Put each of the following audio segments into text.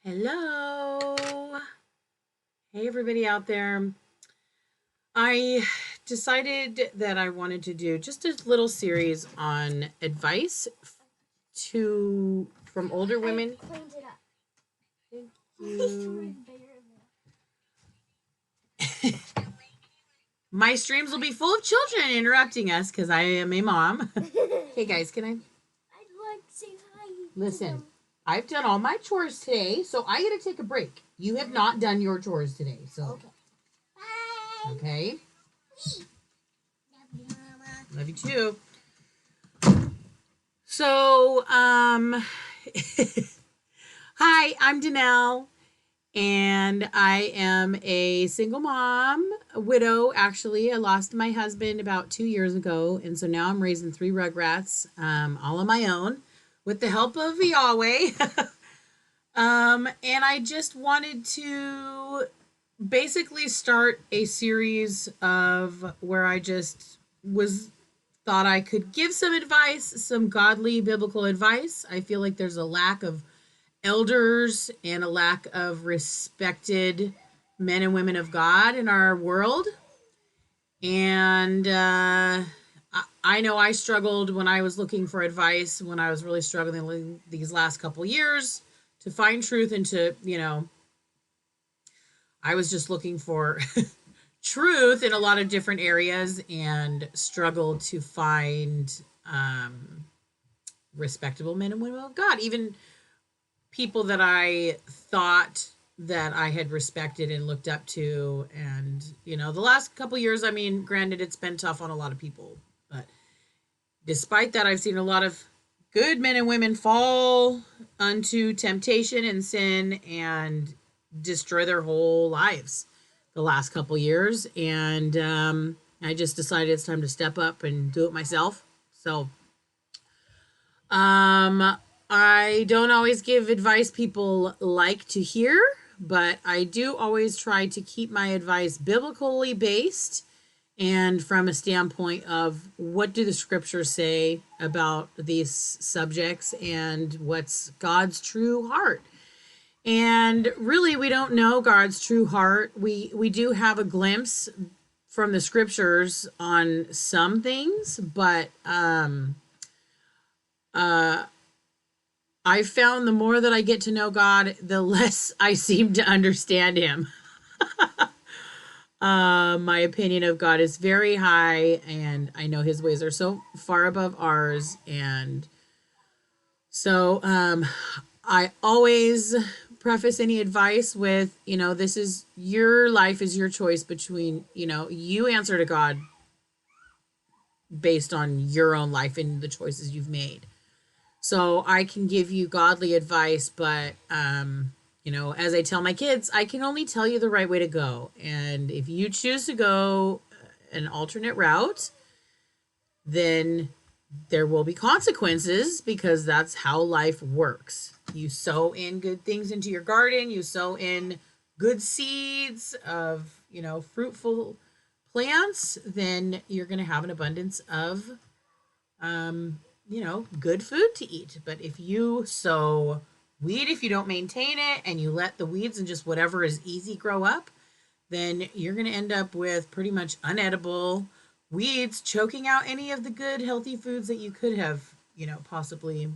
Hello. Hey, everybody out there. I decided that I wanted to do just a little series on advice to from older women. I cleaned it up. Thank you. My streams will be full of children interrupting us because I am a mom. Hey, guys, can I? I'd like to say hi. Listen, I've done all my chores today, so I get to take a break. You have not done your chores today, so. Okay. Bye. Okay. Love you, Mama. Love you too. So, hi, I'm Danelle, and I am a single mom, a widow, actually. I lost my husband about 2 years ago, and so now I'm raising three rugrats, all on my own, with the help of Yahweh. And I just wanted to basically start a series of where I just thought I could give some advice, some godly biblical advice. I feel like there's a lack of elders and a lack of respected men and women of God in our world. And I know I struggled when I was looking for advice, when I was really struggling these last couple years to find truth and to, I was just looking for truth in a lot of different areas and struggled to find respectable men and women of God, even people that I thought that I had respected and looked up to. And, the last couple years, I mean, granted, it's been tough on a lot of people, but despite that, I've seen a lot of good men and women fall unto temptation and sin and destroy their whole lives the last couple years. And I just decided it's time to step up and do it myself. So I don't always give advice people like to hear, but I do always try to keep my advice biblically based and from a standpoint of what do the scriptures say about these subjects and what's God's true heart. And really, we don't know God's true heart. We do have a glimpse from the scriptures on some things, but I found the more that I get to know God, the less I seem to understand him. My opinion of God is very high, and I know his ways are so far above ours. And so I always preface any advice with, this is your life is your choice between, you answer to God based on your own life and the choices you've made. So I can give you godly advice, but, as I tell my kids, I can only tell you the right way to go. And if you choose to go an alternate route, then there will be consequences because that's how life works. You sow in good things into your garden, you sow in good seeds of, fruitful plants, then you're going to have an abundance of, good food to eat. But if you sow weed, if you don't maintain it and you let the weeds and just whatever is easy grow up, then you're going to end up with pretty much unedible weeds choking out any of the good healthy foods that you could have, possibly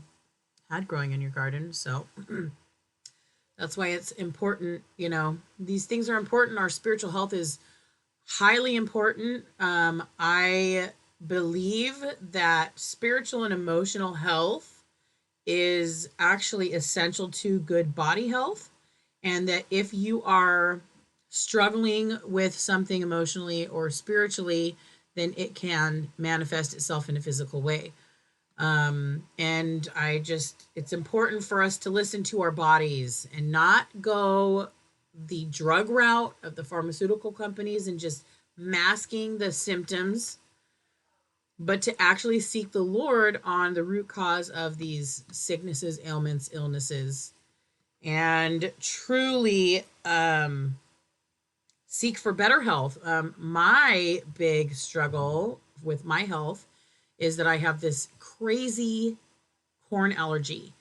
had growing in your garden. So that's why it's important, these things are important. Our spiritual health is highly important. I believe that spiritual and emotional health is actually essential to good body health, and that if you are struggling with something emotionally or spiritually, then it can manifest itself in a physical way. And it's important for us to listen to our bodies and not go the drug route of the pharmaceutical companies and just masking the symptoms, but to actually seek the Lord on the root cause of these sicknesses, ailments, illnesses, and truly seek for better health. My big struggle with my health is that I have this crazy corn allergy.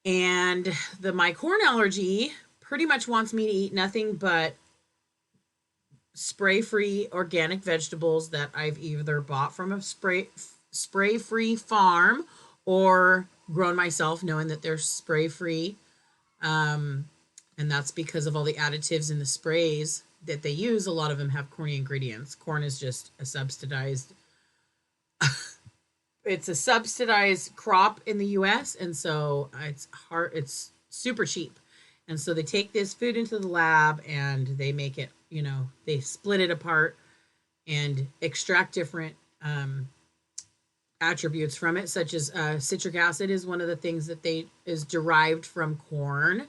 And my corn allergy pretty much wants me to eat nothing but spray-free organic vegetables that I've either bought from a spray-free farm or grown myself, knowing that they're spray-free. Um, and that's because of all the additives in the sprays that they use. A lot of them have corny ingredients. Corn is just a subsidized it's a subsidized crop in the US, and so it's super cheap. And so they take this food into the lab and they make it, they split it apart and extract different attributes from it, such as citric acid is one of the things that they is derived from corn.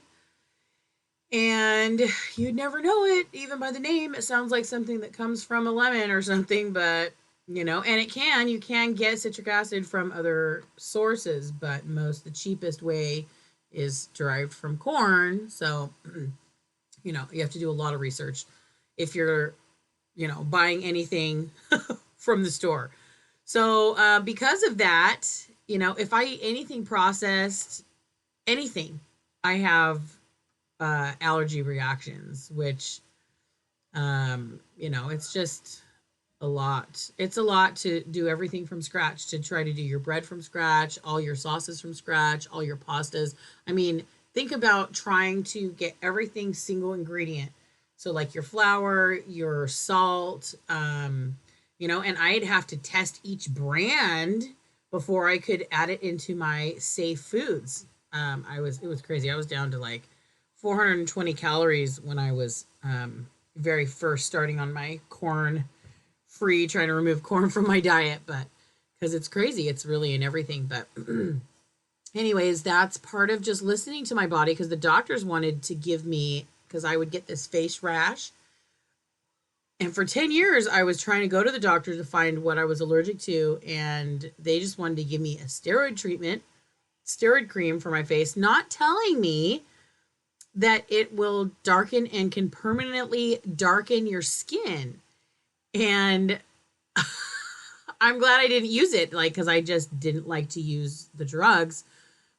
And you'd never know it, even by the name. It sounds like something that comes from a lemon or something, but and you can get citric acid from other sources, but the cheapest way is derived from corn. So, you have to do a lot of research if you're, buying anything from the store. So, because of that, if I eat anything processed, anything, I have allergy reactions, which, it's just a lot. It's a lot to do everything from scratch, to try to do your bread from scratch, all your sauces from scratch, all your pastas. I mean, think about trying to get everything single ingredient. So like your flour, your salt, and I'd have to test each brand before I could add it into my safe foods. It was crazy. I was down to like 420 calories when I was very first starting on my corn free, trying to remove corn from my diet, but because it's crazy, it's really in everything. But anyways, that's part of just listening to my body, because the doctors wanted to give me, because I would get this face rash. And for 10 years, I was trying to go to the doctor to find what I was allergic to. And they just wanted to give me a steroid treatment, steroid cream for my face, not telling me that it will darken and can permanently darken your skin. And I'm glad I didn't use it, like, because I just didn't like to use the drugs.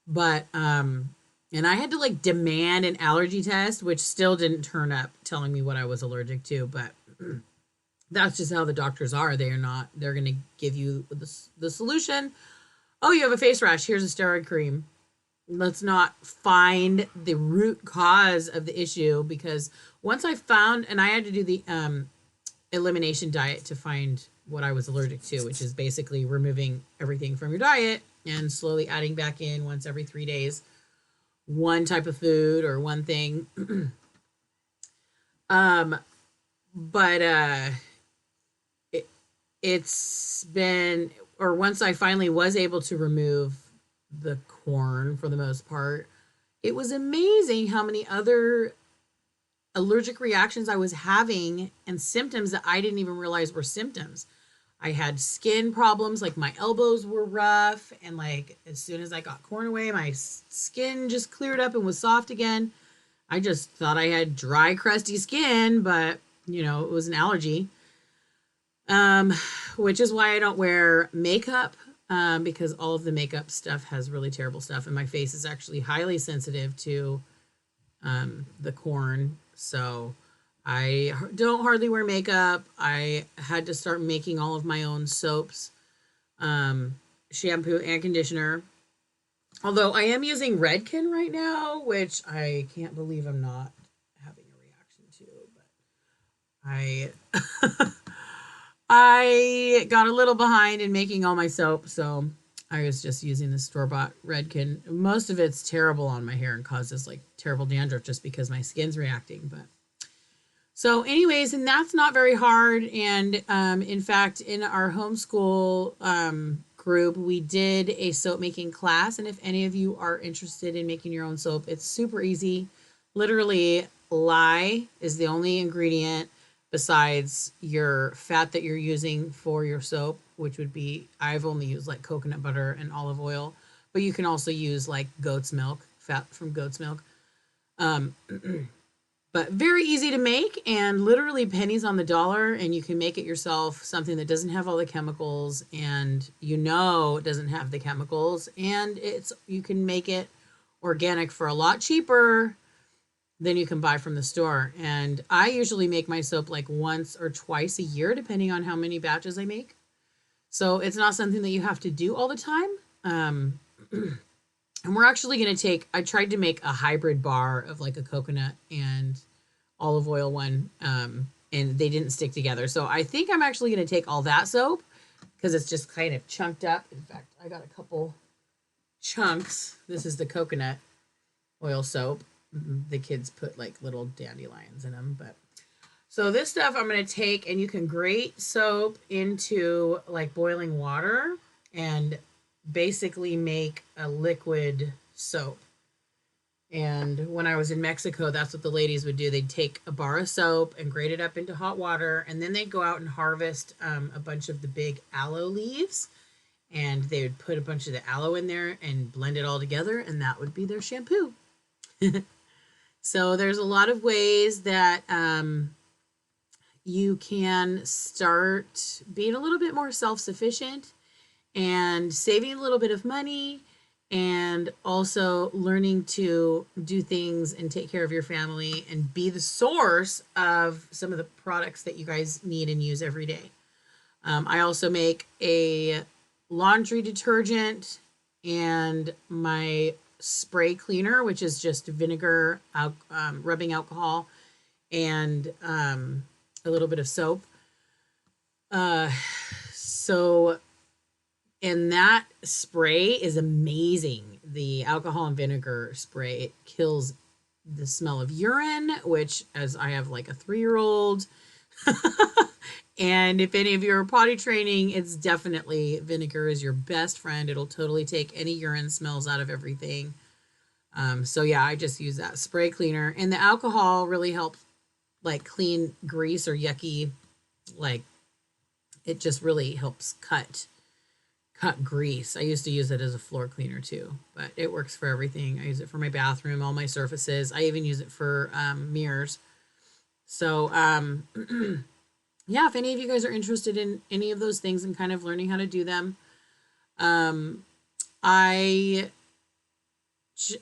But, and I had to like demand an allergy test, which still didn't turn up telling me what I was allergic to. But that's just how the doctors are. They're going to give you the solution. Oh, you have a face rash. Here's a steroid cream. Let's not find the root cause of the issue, because once I found, and I had to do the elimination diet to find what I was allergic to, which is basically removing everything from your diet and slowly adding back in once every 3 days one type of food or one thing. But it's been, or once I finally was able to remove the corn for the most part, it was amazing how many other allergic reactions I was having and symptoms that I didn't even realize were symptoms. I had skin problems, like my elbows were rough, and like as soon as I got corn away, my skin just cleared up and was soft again. I just thought I had dry, crusty skin, but it was an allergy. Which is why I don't wear makeup, because all of the makeup stuff has really terrible stuff, and my face is actually highly sensitive to the corn. So I don't hardly wear makeup. I had to start making all of my own soaps, shampoo, and conditioner. Although I am using Redken right now, which I can't believe I'm not having a reaction to, but I got a little behind in making all my soap, so I was just using the store-bought Redken. Most of it's terrible on my hair and causes like terrible dandruff just because my skin's reacting. But so anyways, and that's not very hard. And in fact, in our homeschool group, we did a soap making class. And if any of you are interested in making your own soap, it's super easy. Literally, lye is the only ingredient besides your fat that you're using for your soap, which would be, I've only used like coconut butter and olive oil, but you can also use like goat's milk, fat from goat's milk. But very easy to make, and literally pennies on the dollar, and you can make it yourself, something that doesn't have all the chemicals, and it doesn't have the chemicals, and you can make it organic for a lot cheaper than you can buy from the store. And I usually make my soap like once or twice a year, depending on how many batches I make. So it's not something that you have to do all the time. Um, and we're actually going to take, I tried to make a hybrid bar of like a coconut and olive oil one, and they didn't stick together. So I think I'm actually going to take all that soap because it's just kind of chunked up. In fact, I got a couple chunks. This is the coconut oil soap. The kids put like little dandelions in them, but so this stuff I'm going to take, and you can grate soap into like boiling water and basically make a liquid soap. And when I was in Mexico, that's what the ladies would do. They'd take a bar of soap and grate it up into hot water, and then they'd go out and harvest a bunch of the big aloe leaves, and they would put a bunch of the aloe in there and blend it all together, and that would be their shampoo. So there's a lot of ways that you can start being a little bit more self-sufficient and saving a little bit of money, and also learning to do things and take care of your family and be the source of some of the products that you guys need and use every day. I also make a laundry detergent and my spray cleaner, which is just vinegar, rubbing alcohol, and a little bit of soap. So, and that spray is amazing. The alcohol and vinegar spray, it kills the smell of urine, which, as I have like a 3-year-old, and if any of you are potty training, it's definitely vinegar is your best friend. It'll totally take any urine smells out of everything. So yeah, I just use that spray cleaner, and the alcohol really helps like clean grease or yucky, like it just really helps cut grease. I used to use it as a floor cleaner too, but it works for everything. I use it for my bathroom, all my surfaces. I even use it for mirrors. So yeah, if any of you guys are interested in any of those things and kind of learning how to do them, I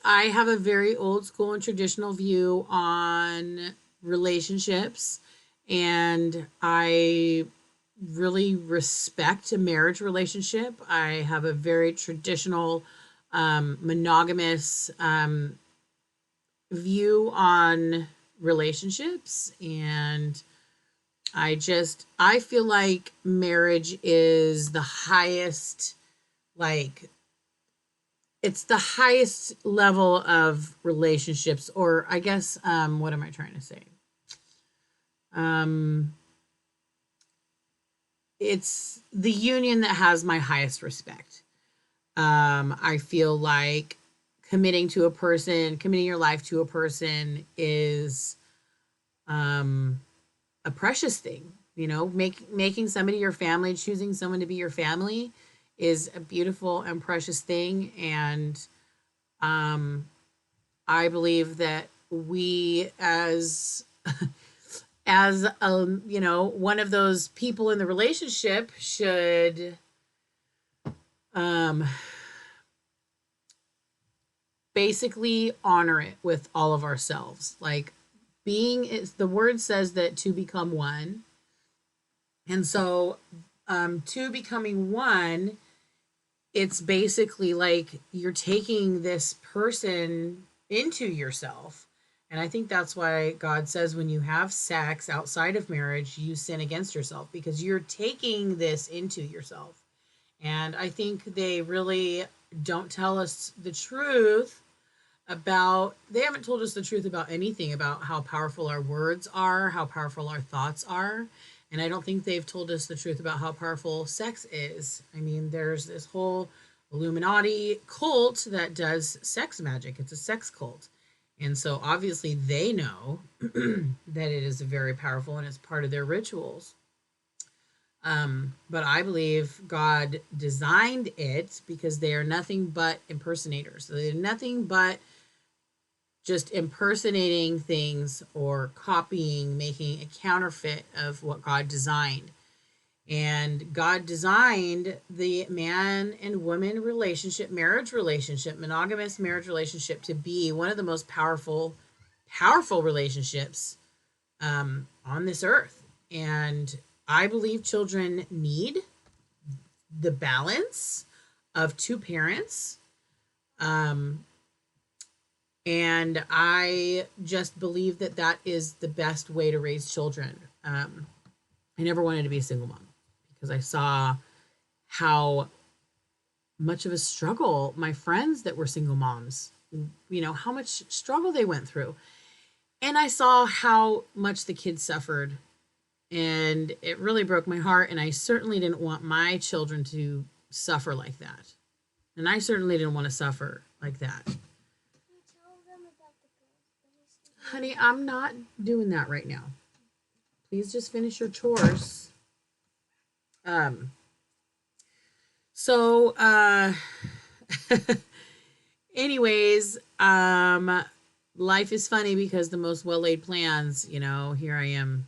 have a very old school and traditional view on relationships, and I really respect a marriage relationship. I have a very traditional monogamous view on relationships, and I feel like marriage is the highest, like it's the highest level of relationships, or I guess what am I trying to say? It's the union that has my highest respect. I feel like committing your life to a person is a precious thing. You know, making somebody your family, choosing someone to be your family is a beautiful and precious thing. And I believe that we as one of those people in the relationship should basically honor it with all of ourselves. Like the word says that to become one. And so to becoming one, it's basically like you're taking this person into yourself. And I think that's why God says when you have sex outside of marriage, you sin against yourself, because you're taking this into yourself. And I think they really don't tell us the truth they haven't told us the truth about anything, about how powerful our words are, how powerful our thoughts are. And I don't think they've told us the truth about how powerful sex is. I mean, there's this whole Illuminati cult that does sex magic. It's a sex cult. And so obviously they know that it is very powerful and it's part of their rituals. But I believe God designed it because they are nothing but impersonators. So they're nothing but just impersonating things or copying, making a counterfeit of what God designed. And God designed the man and woman relationship, marriage relationship, monogamous marriage relationship to be one of the most powerful relationships on this earth. And I believe children need the balance of two parents. Um, and I just believe that that is the best way to raise children. I never wanted to be a single mom because I saw how much of a struggle my friends that were single moms, how much struggle they went through. And I saw how much the kids suffered. And it really broke my heart. And I certainly didn't want my children to suffer like that. And I certainly didn't want to suffer like that. Honey, I'm not doing that right now. Please just finish your chores. So, anyways, life is funny because the most well-laid plans, here I am.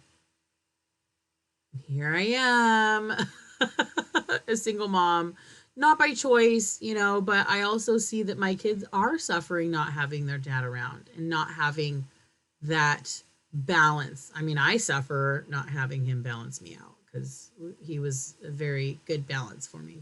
A single mom, not by choice, but I also see that my kids are suffering not having their dad around and not having that balance. I mean, I suffer not having him balance me out because he was a very good balance for me.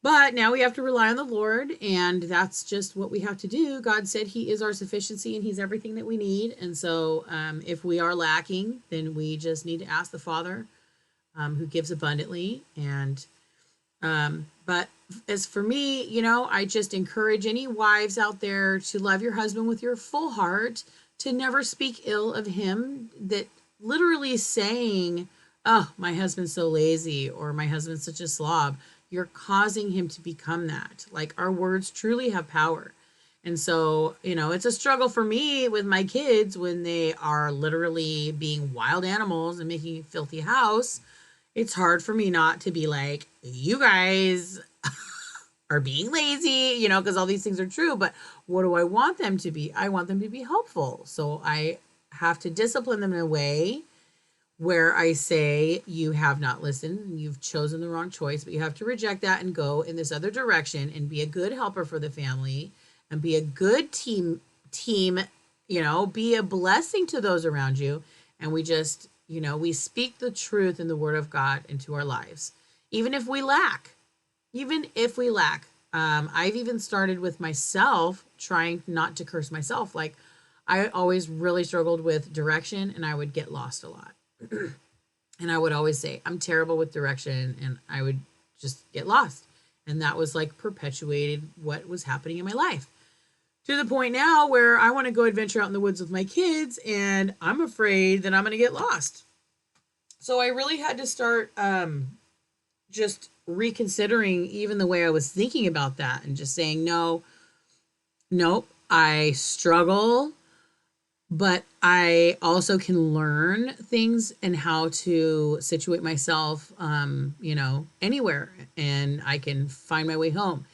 But now we have to rely on the Lord, and that's just what we have to do. God said he is our sufficiency and he's everything that we need. And so if we are lacking, then we just need to ask the Father who gives abundantly. And but as for me, I just encourage any wives out there to love your husband with your full heart, to never speak ill of him, that literally saying, oh, my husband's so lazy, or my husband's such a slob. You're causing him to become that. Like, our words truly have power. And so, it's a struggle for me with my kids when they are literally being wild animals and making a filthy house. It's hard for me not to be like, you guys are being lazy, because all these things are true. But what do I want them to be? I want them to be helpful. So I have to discipline them in a way where I say, you have not listened and you've chosen the wrong choice, but you have to reject that and go in this other direction and be a good helper for the family and be a good team, be a blessing to those around you. And we just, we speak the truth in the word of God into our lives, even if we lack. I've even started with myself trying not to curse myself. Like, I always really struggled with direction and I would get lost a lot. And I would always say, I'm terrible with direction, and I would just get lost. And that was like perpetuated what was happening in my life, to the point now where I want to go adventure out in the woods with my kids and I'm afraid that I'm going to get lost. So I really had to start just reconsidering even the way I was thinking about that and just saying, nope, I struggle, but I also can learn things and how to situate myself, anywhere, and I can find my way home.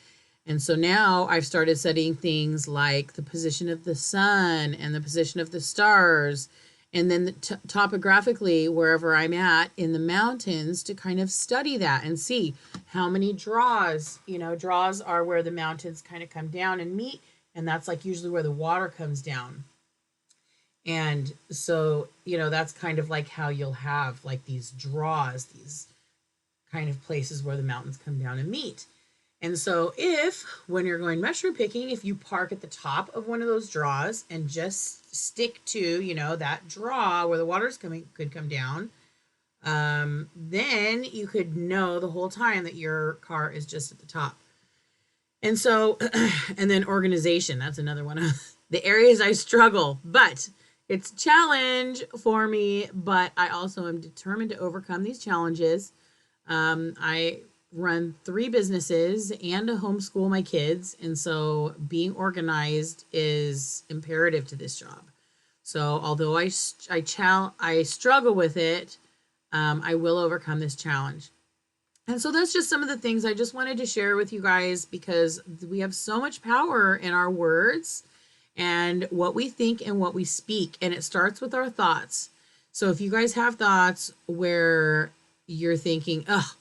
And so now I've started studying things like the position of the sun and the position of the stars, and then topographically, wherever I'm at in the mountains, to kind of study that and see how many draws. Draws are where the mountains kind of come down and meet, and that's like usually where the water comes down. And so, that's kind of like how you'll have like these draws, these kind of places where the mountains come down and meet. And so when you're going mushroom picking, if you park at the top of one of those draws and just stick to, that draw where the water's could come down, then you could know the whole time that your car is just at the top. And so, and then organization, that's another one of the areas I struggle, but it's a challenge for me, but I also am determined to overcome these challenges. I run 3 businesses and to homeschool my kids. And so being organized is imperative to this job. So although I struggle with it, I will overcome this challenge. And so that's just some of the things I just wanted to share with you guys, because we have so much power in our words and what we think and what we speak. And it starts with our thoughts. So if you guys have thoughts where, you're thinking, oh,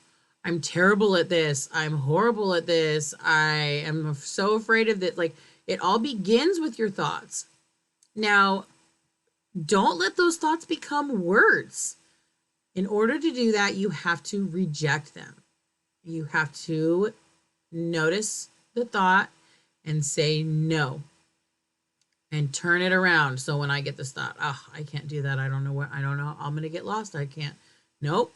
I'm terrible at this. I'm horrible at this. I am so afraid of this. Like, it all begins with your thoughts. Now, don't let those thoughts become words. In order to do that, you have to reject them. You have to notice the thought and say no and turn it around. So when I get this thought, oh, I can't do that. I don't know what, I don't know. I'm going to get lost. I can't. Nope.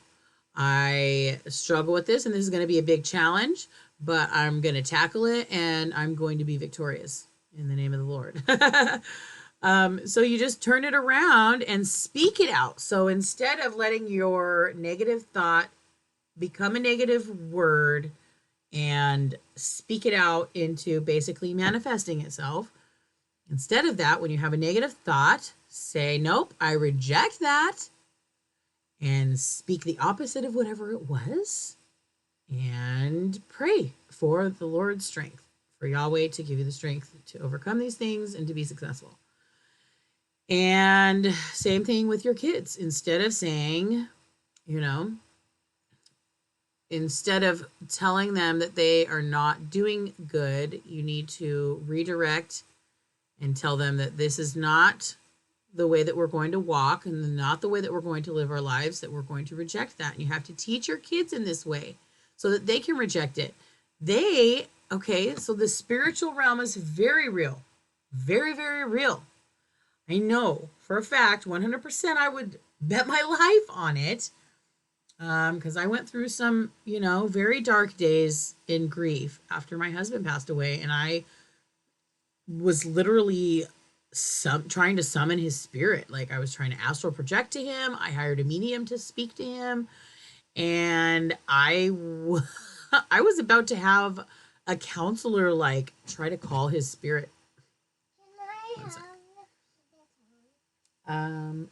I struggle with this and this is going to be a big challenge, but I'm going to tackle it and I'm going to be victorious in the name of the Lord. So you just turn it around and speak it out. So instead of letting your negative thought become a negative word and speak it out into basically manifesting itself, instead of that, when you have a negative thought, say, nope, I reject that, and speak the opposite of whatever it was, and pray for the Lord's strength, for Yahweh to give you the strength to overcome these things and to be successful. And same thing with your kids. Instead of saying, instead of telling them that they are not doing good, you need to redirect and tell them that this is not the way that we're going to walk and not the way that we're going to live our lives, that we're going to reject that. And you have to teach your kids in this way so that they can reject it. So the spiritual realm is very real, very, very real. I know for a fact, 100%, I would bet my life on it, because I went through some, very dark days in grief after my husband passed away, and I was literally trying to summon his spirit. Like, I was trying to astral project to him. I hired a medium to speak to him, and I was about to have a counselor try to call his spirit. Can I have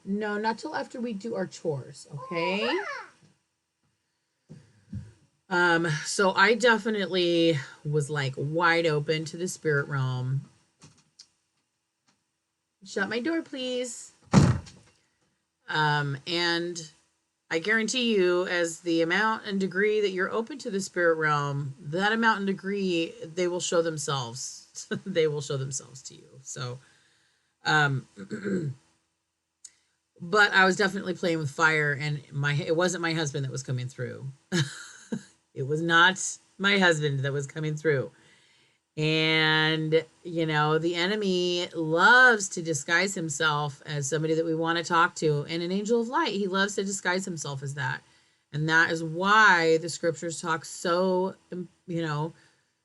No, not till after we do our chores, okay? So I definitely was wide open to the spirit realm. Shut my door, please. And I guarantee you, as the amount and degree that you're open to the spirit realm, that amount and degree, they will show themselves. They will show themselves to you. So, but I was definitely playing with fire, and it wasn't my husband that was coming through. It was not my husband that was coming through. And, the enemy loves to disguise himself as somebody that we want to talk to. And an angel of light, he loves to disguise himself as that. And that is why the scriptures talk so,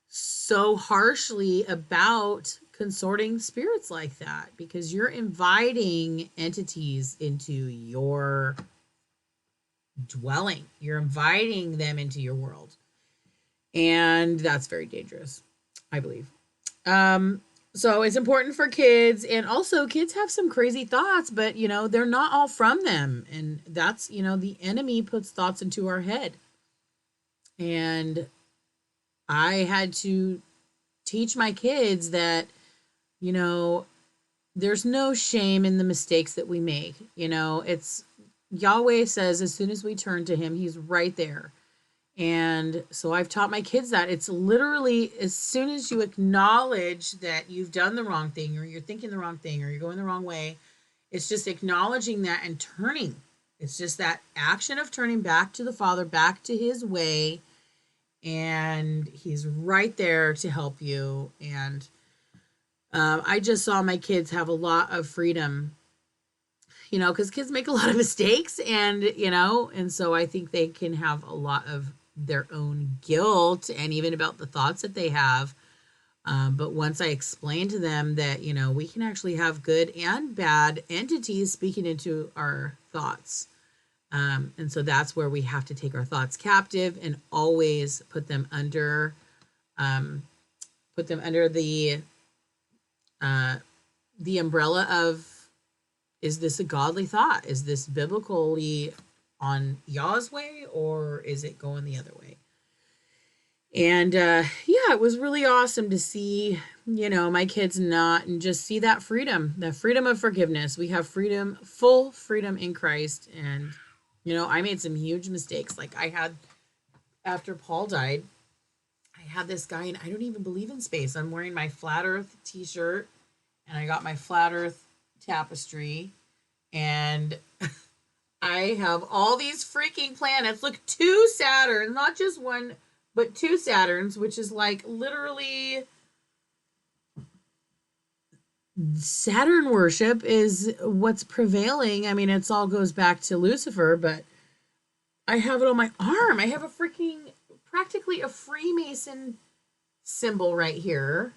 so harshly about consorting spirits like that, because you're inviting entities into your dwelling. You're inviting them into your world. And that's very dangerous, I believe. So it's important for kids, and also kids have some crazy thoughts, but they're not all from them. And that's, the enemy puts thoughts into our head. And I had to teach my kids that, there's no shame in the mistakes that we make. It's Yahweh says, as soon as we turn to him, he's right there. And so I've taught my kids that it's literally as soon as you acknowledge that you've done the wrong thing, or you're thinking the wrong thing, or you're going the wrong way, it's just acknowledging that and turning. It's just that action of turning back to the Father, back to his way, and he's right there to help you. And I just saw my kids have a lot of freedom, because kids make a lot of mistakes, and so I think they can have a lot of their own guilt and even about the thoughts that they have. But once I explain to them that, we can actually have good and bad entities speaking into our thoughts. And so that's where we have to take our thoughts captive and always put them under the umbrella of, is this a godly thought? Is this biblically on Yah's way, or is it going the other way? And it was really awesome to see, my kids not, and just see that freedom of forgiveness. We have freedom, full freedom in Christ. And, I made some huge mistakes. Like I had, after Paul died, I had this guy, and I don't even believe in space. I'm wearing my flat earth t-shirt, and I got my flat earth tapestry, and I have all these freaking planets. Look, 2 Saturns, not just one, but 2 Saturns, which is like literally Saturn worship is what's prevailing. I mean, it's all goes back to Lucifer, but I have it on my arm. I have a freaking, practically a Freemason symbol right here.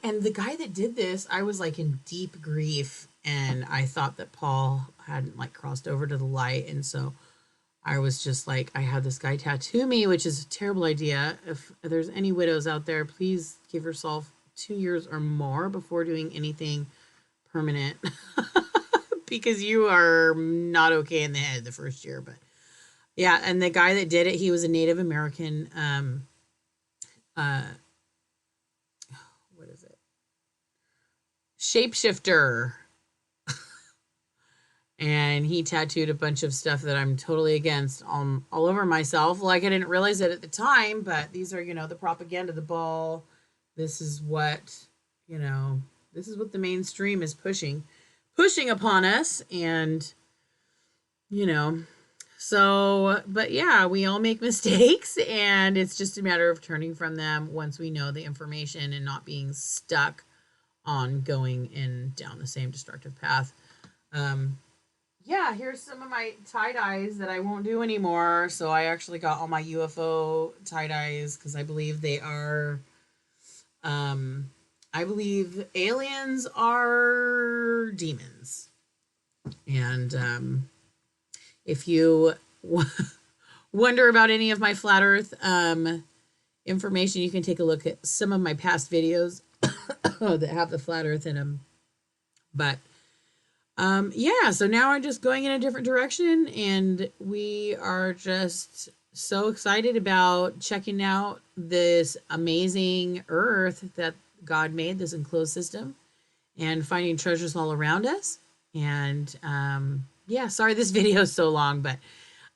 And the guy that did this, I was like in deep grief, and I thought that Paul hadn't like crossed over to the light, and so I was just like, I had this guy tattoo me, which is a terrible idea. If there's any widows out there, please give yourself 2 years or more before doing anything permanent because you are not okay in the head the first year. But yeah, and the guy that did it, he was a Native American what is it? Shapeshifter. And he tattooed a bunch of stuff that I'm totally against all over myself. Like, I didn't realize it at the time, but these are, the propaganda, the ball. This is what, this is what the mainstream is pushing upon us. And, so, but yeah, we all make mistakes, and it's just a matter of turning from them once we know the information and not being stuck on going in down the same destructive path. Yeah, here's some of my tie-dyes that I won't do anymore. So I actually got all my UFO tie-dyes because I believe they are, I believe aliens are demons. And if you wonder about any of my flat earth information, you can take a look at some of my past videos that have the flat earth in them. But yeah, so now I'm just going in a different direction, and we are just so excited about checking out this amazing earth that God made, this enclosed system, and finding treasures all around us. And yeah, sorry this video is so long, but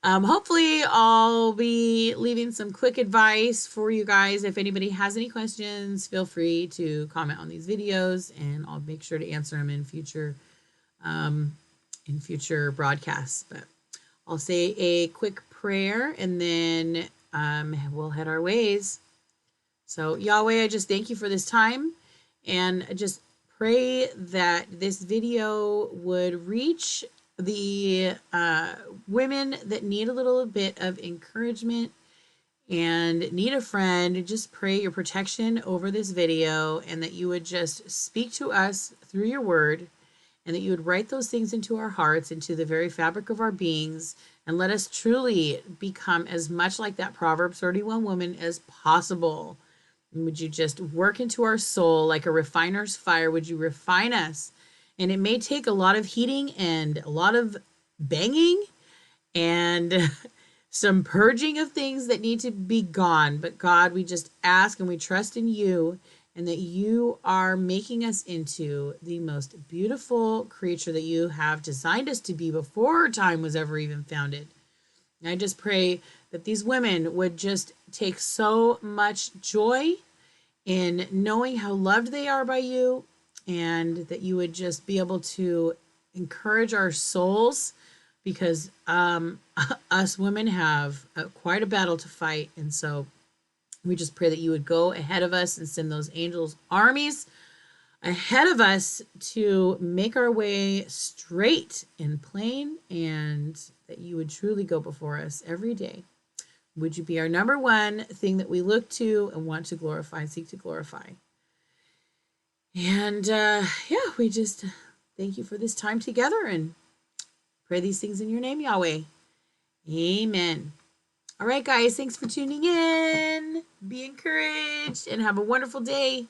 hopefully I'll be leaving some quick advice for you guys. If anybody has any questions, feel free to comment on these videos, and I'll make sure to answer them in future broadcasts. But I'll say a quick prayer, and then we'll head our ways. So Yahweh, I just thank you for this time, and I just pray that this video would reach the women that need a little bit of encouragement and need a friend. Just pray your protection over this video, and that you would just speak to us through your word, and that you would write those things into our hearts, into the very fabric of our beings, and let us truly become as much like that Proverbs 31 woman as possible. And would you just work into our soul like a refiner's fire? Would you refine us? And it may take a lot of heating and a lot of banging and some purging of things that need to be gone. But God, we just ask and we trust in you, and that you are making us into the most beautiful creature that you have designed us to be before time was ever even founded. And I just pray that these women would just take so much joy in knowing how loved they are by you, and that you would just be able to encourage our souls, because us women have quite a battle to fight. And so we just pray that you would go ahead of us and send those angels armies ahead of us to make our way straight and plain, and that you would truly go before us every day. Would you be our number one thing that we look to and want to glorify and seek to glorify? And yeah, we just thank you for this time together, and pray these things in your name, Yahweh. Amen. All right, guys, thanks for tuning in. Be encouraged and have a wonderful day.